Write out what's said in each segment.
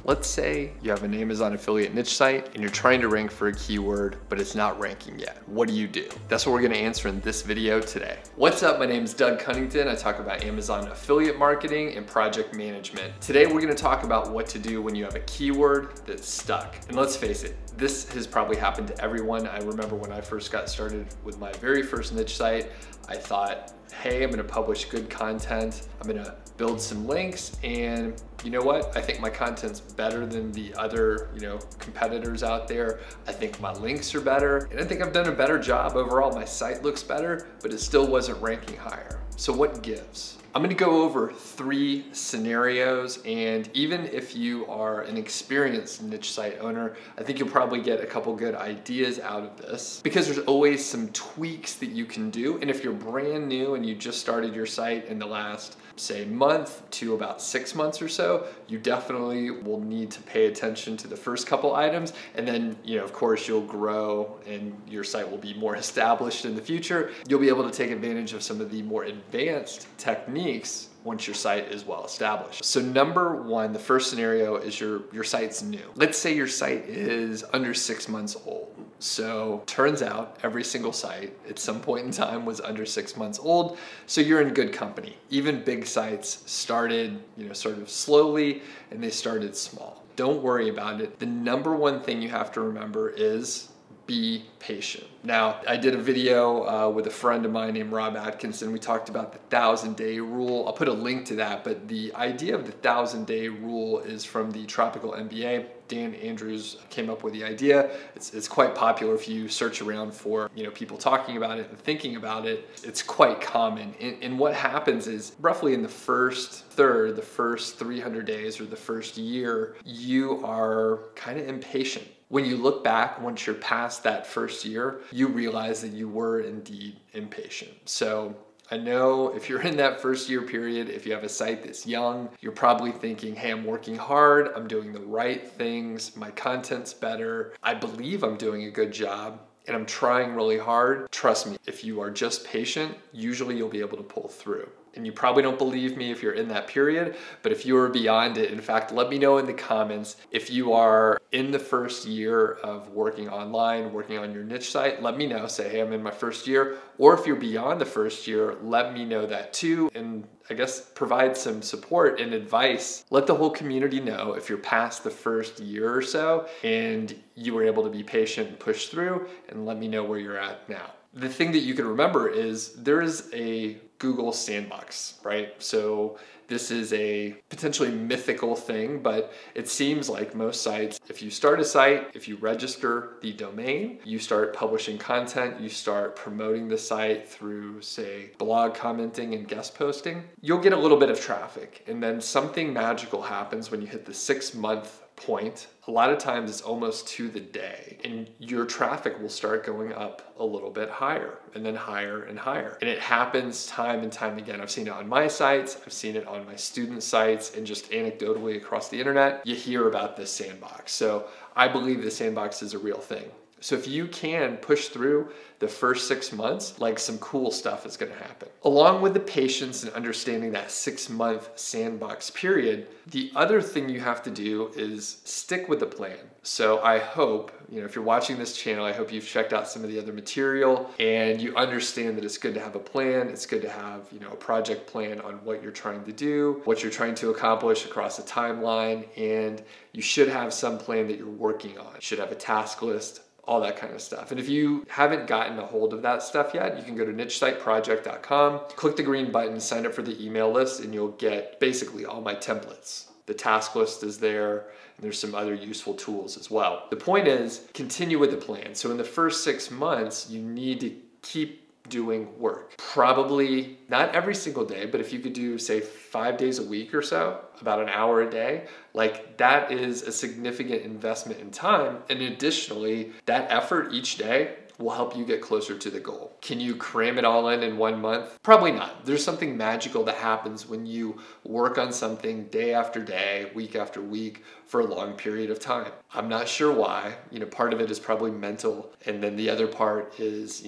Let's say you have an Amazon affiliate niche site and you're trying to rank for a keyword, but it's not ranking yet. What do you do? That's what we're gonna answer in this video today. What's up? My name is Doug Cunnington. I talk about Amazon affiliate marketing and project management. Today, we're gonna talk about what to do when you have a keyword that's stuck. And let's face it, this has probably happened to everyone. I remember when I first got started with my very first niche site, I thought, hey, I'm gonna publish good content. I'm gonna build some links, and you know what? I think my content's better than the other, competitors out there. I think my links are better, and I think I've done a better job overall. My site looks better, but it still wasn't ranking higher. So what gives? I'm gonna go over 3 scenarios, and even if you are an experienced niche site owner, I think you'll probably get a couple good ideas out of this, because there's always some tweaks that you can do. And if you're brand new and you just started your site in the last, say, month to about 6 months or so, you definitely will need to pay attention to the first couple items. And then, of course, you'll grow and your site will be more established in the future. You'll be able to take advantage of some of the more advanced techniques once your site is well established. So number 1, the first scenario is your site's new. Let's say your site is under 6 months old. So turns out every single site at some point in time was under 6 months old. So you're in good company. Even big sites started, sort of slowly, and they started small. Don't worry about it. The number 1 thing you have to remember is be patient. Now, I did a video with a friend of mine named Rob Atkinson. We talked about the 1,000-day rule. I'll put a link to that, but the idea of the 1,000-day rule is from the Tropical MBA. Dan Andrews came up with the idea. It's quite popular if you search around for people talking about it and thinking about it. It's quite common. And what happens is roughly in the first third, the first 300 days or the first year, you are kind of impatient. When you look back, once you're past that first year, you realize that you were indeed impatient. So I know if you're in that first year period, if you have a site that's young, you're probably thinking, hey, I'm working hard, I'm doing the right things, my content's better, I believe I'm doing a good job, and I'm trying really hard. Trust me, if you are just patient, usually you'll be able to pull through. And you probably don't believe me if you're in that period, but if you are beyond it, in fact, let me know in the comments if you are in the first year of working online, working on your niche site. Let me know, say, hey, I'm in my first year. Or if you're beyond the first year, let me know that too. And I guess provide some support and advice. Let the whole community know if you're past the first year or so and you were able to be patient and push through, and let me know where you're at now. The thing that you can remember is there is a Google Sandbox, right? So this is a potentially mythical thing, but it seems like most sites, if you start a site, if you register the domain, you start publishing content, you start promoting the site through, say, blog commenting and guest posting, you'll get a little bit of traffic. And then something magical happens when you hit the 6-month point. A lot of times it's almost to the day, and your traffic will start going up a little bit higher and then higher and higher. And it happens time and time again. I've seen it on my sites, I've seen it on my student sites, and just anecdotally across the internet, you hear about this sandbox. So I believe the sandbox is a real thing. So if you can push through the first 6 months, like, some cool stuff is gonna happen. Along with the patience and understanding that 6-month sandbox period, the other thing you have to do is stick with the plan. So I hope, if you're watching this channel, I hope you've checked out some of the other material and you understand that it's good to have a plan. It's good to have, a project plan on what you're trying to do, what you're trying to accomplish across a timeline, and you should have some plan that you're working on. You should have a task list, all that kind of stuff. And if you haven't gotten a hold of that stuff yet, you can go to nichesiteproject.com, click the green button, sign up for the email list, and you'll get basically all my templates. The task list is there, and there's some other useful tools as well. The point is, continue with the plan. So in the first 6 months, you need to keep doing work. Probably not every single day, but if you could do, say, 5 days a week or so, about an hour a day, like, that is a significant investment in time. And additionally, that effort each day will help you get closer to the goal. Can you cram it all in 1 month? Probably not. There's something magical that happens when you work on something day after day, week after week, for a long period of time. I'm not sure why. Part of it is probably mental, and then the other part is,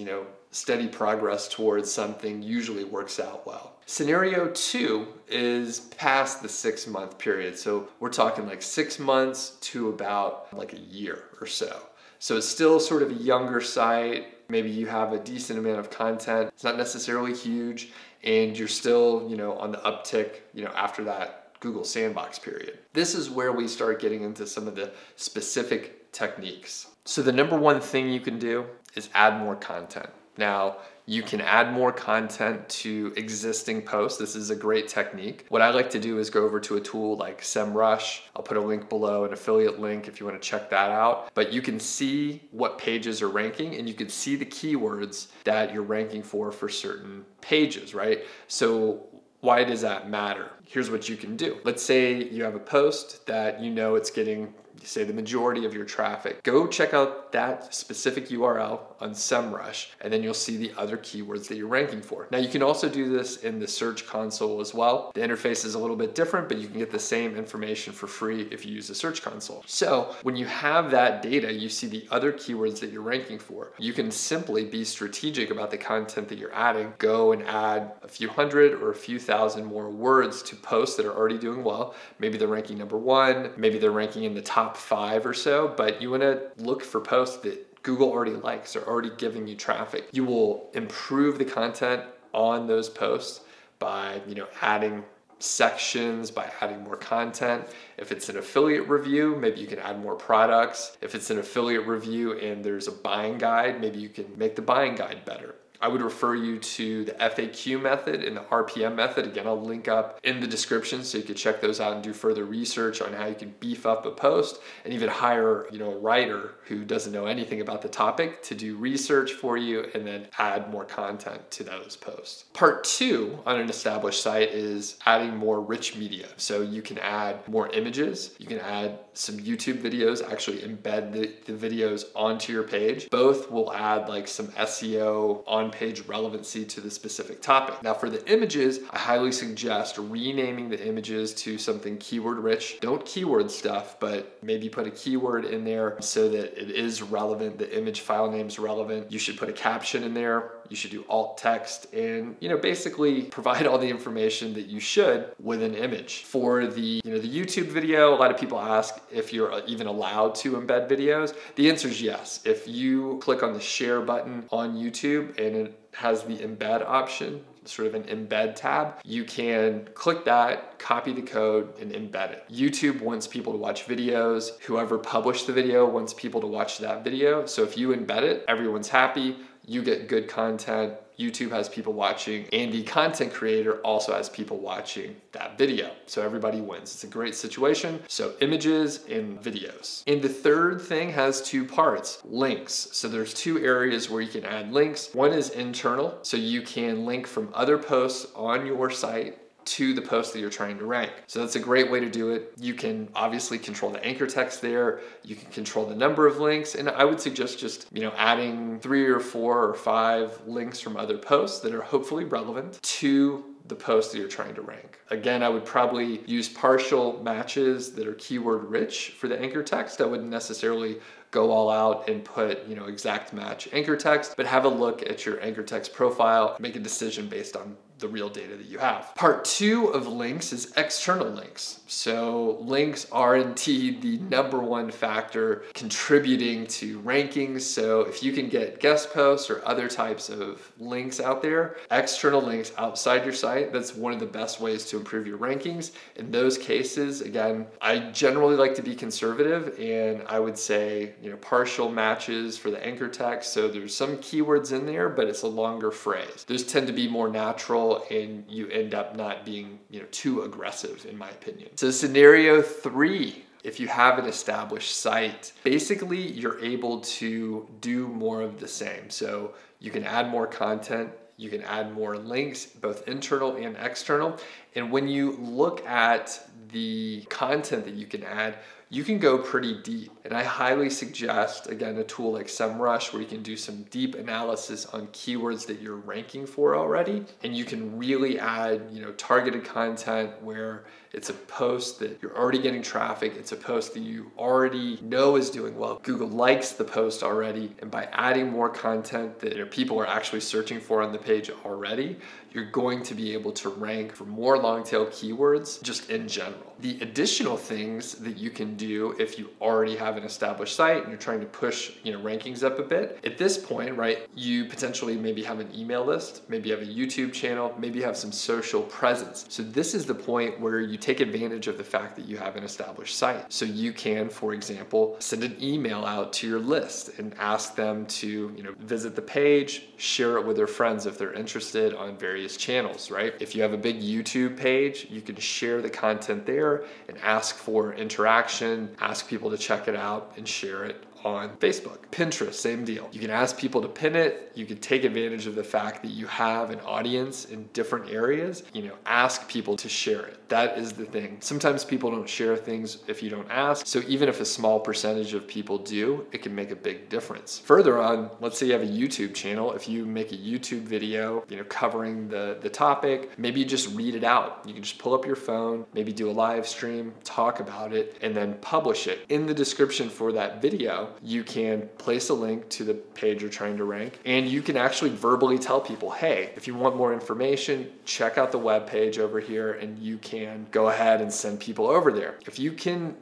steady progress towards something usually works out well. Scenario 2 is past the 6-month period. So we're talking like 6 months to about like a year or so. So it's still sort of a younger site. Maybe you have a decent amount of content. It's not necessarily huge, and you're still, on the uptick, after that Google Sandbox period. This is where we start getting into some of the specific techniques. So the number one thing you can do is add more content. Now, you can add more content to existing posts. This is a great technique. What I like to do is go over to a tool like SEMrush. I'll put a link below, an affiliate link if you want to check that out. But you can see what pages are ranking, and you can see the keywords that you're ranking for certain pages, right? So why does that matter? Here's what you can do. Let's say you have a post that it's getting, say, the majority of your traffic. Go check out that specific URL on SEMrush, and then you'll see the other keywords that you're ranking for. Now, you can also do this in the Search Console as well. The interface is a little bit different, but you can get the same information for free if you use the Search Console. So when you have that data, you see the other keywords that you're ranking for. You can simply be strategic about the content that you're adding. Go and add a few hundred or a few thousand more words to posts that are already doing well. Maybe they're ranking number 1, maybe they're ranking in the top 5 or so, but you want to look for posts that Google already likes, are already giving you traffic. You will improve the content on those posts by, adding sections, by adding more content. If it's an affiliate review, maybe you can add more products. If it's an affiliate review and there's a buying guide, maybe you can make the buying guide better. I would refer you to the FAQ method and the RPM method. Again, I'll link up in the description so you can check those out and do further research on how you can beef up a post, and even hire, a writer who doesn't know anything about the topic to do research for you and then add more content to those posts. Part 2 on an established site is adding more rich media. So you can add more images, you can add some YouTube videos, actually embed the videos onto your page. Both will add like some SEO on-page relevancy to the specific topic. Now for the images, I highly suggest renaming the images to something keyword rich. Don't keyword stuff, but maybe put a keyword in there so that it is relevant, the image file name's relevant. You should put a caption in there. You should do alt text and, basically provide all the information that you should with an image. For the, the YouTube video, a lot of people ask if you're even allowed to embed videos. The answer is yes. If you click on the share button on YouTube and it has the embed option, sort of an embed tab, you can click that, copy the code, and embed it. YouTube wants people to watch videos. Whoever published the video wants people to watch that video. So if you embed it, everyone's happy. You get good content, YouTube has people watching, and the content creator also has people watching that video. So everybody wins. It's a great situation. So images and videos. And the third thing has 2 parts, links. So there's 2 areas where you can add links. One is internal. So you can link from other posts on your site to the post that you're trying to rank. So that's a great way to do it. You can obviously control the anchor text there. You can control the number of links. And I would suggest just, adding 3 or 4 or 5 links from other posts that are hopefully relevant to the post that you're trying to rank. Again, I would probably use partial matches that are keyword rich for the anchor text. I wouldn't necessarily go all out and put, exact match anchor text, but have a look at your anchor text profile, make a decision based on the real data that you have. Part 2 of links is external links. So links are indeed the number 1 factor contributing to rankings. So if you can get guest posts or other types of links out there, external links outside your site, that's one of the best ways to improve your rankings. In those cases, again, I generally like to be conservative, and I would say, partial matches for the anchor text. So there's some keywords in there, but it's a longer phrase. Those tend to be more natural, and you end up not being, too aggressive, in my opinion. So scenario 3, if you have an established site, basically you're able to do more of the same. So you can add more content, you can add more links, both internal and external. And when you look at the content that you can add, you can go pretty deep. And I highly suggest, again, a tool like SEMrush where you can do some deep analysis on keywords that you're ranking for already. And you can really add, targeted content where It's a post that you're already getting traffic. It's a post that you already know is doing well. Google likes the post already, and by adding more content that people are actually searching for on the page already, you're going to be able to rank for more long tail keywords just in general. The additional things that you can do if you already have an established site and you're trying to push rankings up a bit, at this point, right, you potentially maybe have an email list, maybe you have a YouTube channel, maybe you have some social presence. So this is the point where you take advantage of the fact that you have an established site. So you can, for example, send an email out to your list and ask them to visit the page, share it with their friends if they're interested on various channels, right? If you have a big YouTube page, you can share the content there and ask for interaction, ask people to check it out and share it on Facebook. Pinterest, same deal. You can ask people to pin it. You can take advantage of the fact that you have an audience in different areas. Ask people to share it. That is the thing. Sometimes people don't share things if you don't ask. So even if a small percentage of people do, it can make a big difference. Further on, let's say you have a YouTube channel. If you make a YouTube video, covering the topic, maybe you just read it out. You can just pull up your phone, maybe do a live stream, talk about it, and then publish it. In the description for that video, you can place a link to the page you're trying to rank, and you can actually verbally tell people, hey, if you want more information, check out the web page over here, and you can go ahead and send people over there. If you can,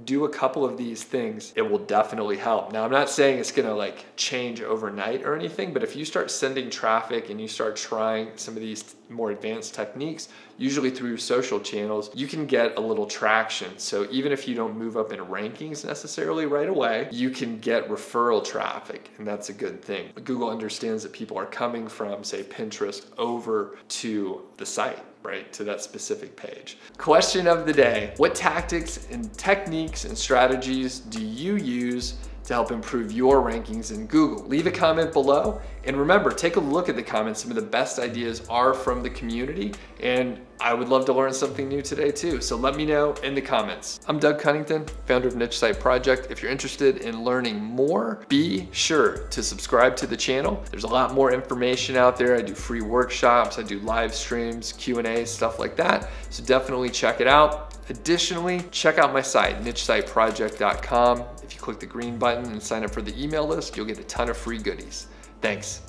do a couple of these things, it will definitely help. Now, I'm not saying it's gonna change overnight or anything, but if you start sending traffic and you start trying some of these more advanced techniques, usually through social channels, you can get a little traction. So even if you don't move up in rankings necessarily right away, you can get referral traffic, and that's a good thing. Google understands that people are coming from, say, Pinterest over to the site, right, to that specific page. Question of the day: what tactics and techniques and strategies do you use to help improve your rankings in Google? Leave a comment below, and remember, take a look at the comments. Some of the best ideas are from the community, and I would love to learn something new today too, so let me know in the comments. I'm Doug Cunnington, founder of Niche Site Project. If you're interested in learning more, be sure to subscribe to the channel. There's a lot more information out there. I do free workshops, I do live streams, Q&A, stuff like that, so definitely check it out. Additionally, check out my site, nichesiteproject.com. If you click the green button and sign up for the email list, you'll get a ton of free goodies. Thanks.